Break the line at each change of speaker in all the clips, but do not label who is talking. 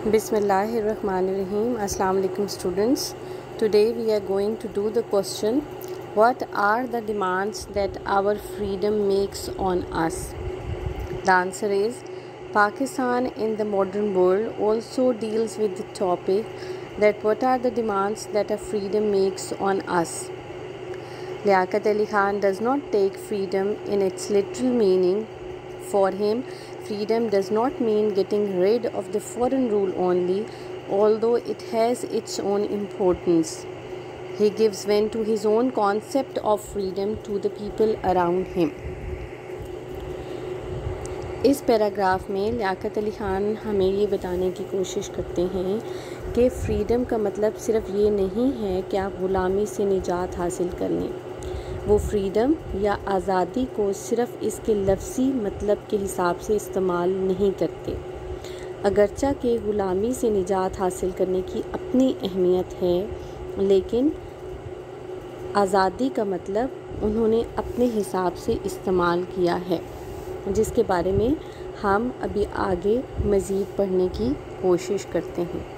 Bismillahirrahmanirrahim. Assalamu alaikum students. Today we are going to do the question, what are the demands that our freedom makes on us? The answer is Pakistan in the modern world also deals with the topic that what are the demands that a freedom makes on us. Liaquat Ali Khan does not take freedom in its literal meaning. For him, freedom does not mean getting rid of the foreign rule only, although it has its own importance. He gives vent to his own concept of freedom to the people around him. इस paragraph में लियाकत अली ख़ान हमें ये बताने की कोशिश करते हैं कि फ़्रीडम का मतलब सिर्फ़ ये नहीं है कि आप ग़ुलामी से निजात हासिल कर लें। वो फ्रीडम या आज़ादी को सिर्फ़ इसके लफ्ज़ी मतलब के हिसाब से इस्तेमाल नहीं करते, अगरचा कि ग़ुलामी से निजात हासिल करने की अपनी अहमियत है, लेकिन आज़ादी का मतलब उन्होंने अपने हिसाब से इस्तेमाल किया है, जिसके बारे में हम अभी आगे मज़ीद पढ़ने की कोशिश करते हैं।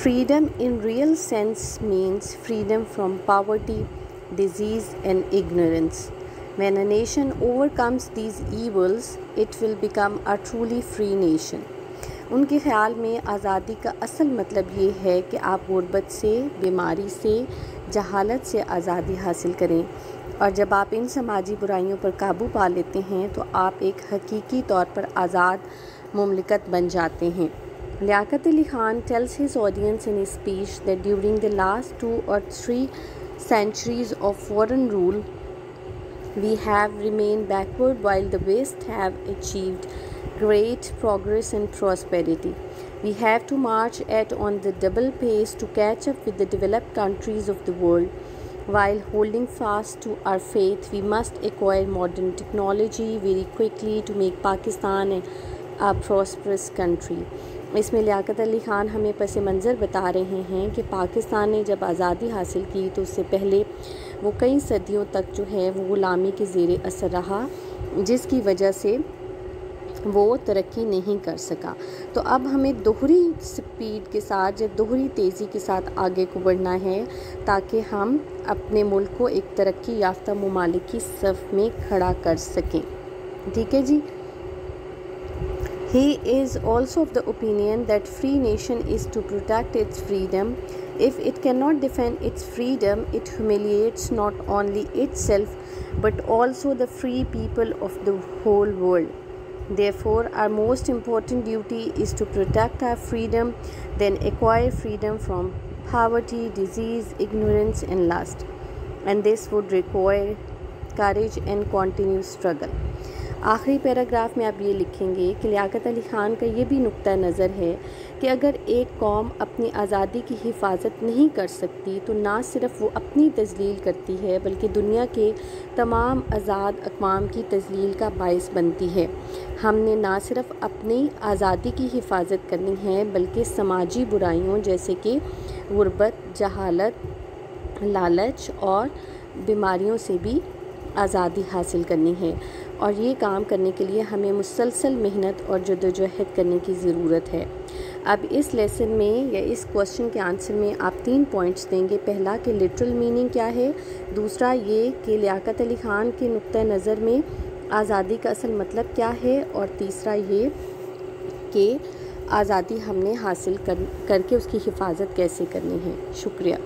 Freedom in real sense means freedom from poverty, disease and ignorance. When a nation overcomes these evils, it will become a truly free nation. उनके ख़्याल में आज़ादी का असल मतलब ये है कि आप गुर्बत से, बीमारी से, जहालत से आज़ादी हासिल करें, और जब आप इन समाजी बुराइयों पर काबू पा लेते हैं तो आप एक हकीकी तौर पर आज़ाद मुमलिकत बन जाते हैं। Liaquat Ali Khan tells his audience in his speech that during the last 2 or 3 centuries of foreign rule, we have remained backward while the West have achieved great progress and prosperity. We have to march on the double pace to catch up with the developed countries of the world. While holding fast to our faith, we must acquire modern technology very quickly to make Pakistan a prosperous country. इसमें लियाकत अली ख़ान हमें पस मंज़र बता रहे हैं कि पाकिस्तान ने जब आज़ादी हासिल की तो उससे पहले वो कई सदियों तक जो है वो ग़ुलामी के ज़ेरे असर रहा, जिसकी वजह से वो तरक्की नहीं कर सका। तो अब हमें दोहरी स्पीड के साथ, जब दोहरी तेज़ी के साथ आगे को बढ़ना है ताकि हम अपने मुल्क को एक तरक्की याफ्ता ममालिक की सफ़ में खड़ा कर सकें। ठीक है जी। He is also of the opinion that free nation is to protect its freedom. If it cannot defend its freedom, it humiliates not only itself but also the free people of the whole world. Therefore, our most important duty is to protect our freedom, then acquire freedom from poverty, disease, ignorance and lust. And this would require courage and continuous struggle. आखिरी paragraph में आप ये लिखेंगे कि लियाकत अली ख़ान का ये भी नुक्ता नज़र है कि अगर एक कौम अपनी आज़ादी की हिफाजत नहीं कर सकती तो ना सिर्फ़ वो अपनी तज़लील करती है बल्कि दुनिया के तमाम आज़ाद अक़वाम की तज़लील का बाइस बनती है। हमने ना सिर्फ़ अपनी आज़ादी की हिफाजत करनी है बल्कि समाजी बुराइयों जैसे कि गुर्बत, जहालत, लालच और बीमारियों से भी आज़ादी हासिल करनी है, और ये काम करने के लिए हमें मुसलसल मेहनत और जद्दोजहद करने की ज़रूरत है। अब इस लेसन में या इस क्वेश्चन के आंसर में आप 3 पॉइंट्स देंगे। पहला कि लिटरल मीनिंग क्या है, दूसरा ये कि लियाकत अली ख़ान के नुक्ता नज़र में आज़ादी का असल मतलब क्या है, और तीसरा ये कि आज़ादी हमने हासिल करके उसकी हिफाजत कैसे करनी है। शुक्रिया।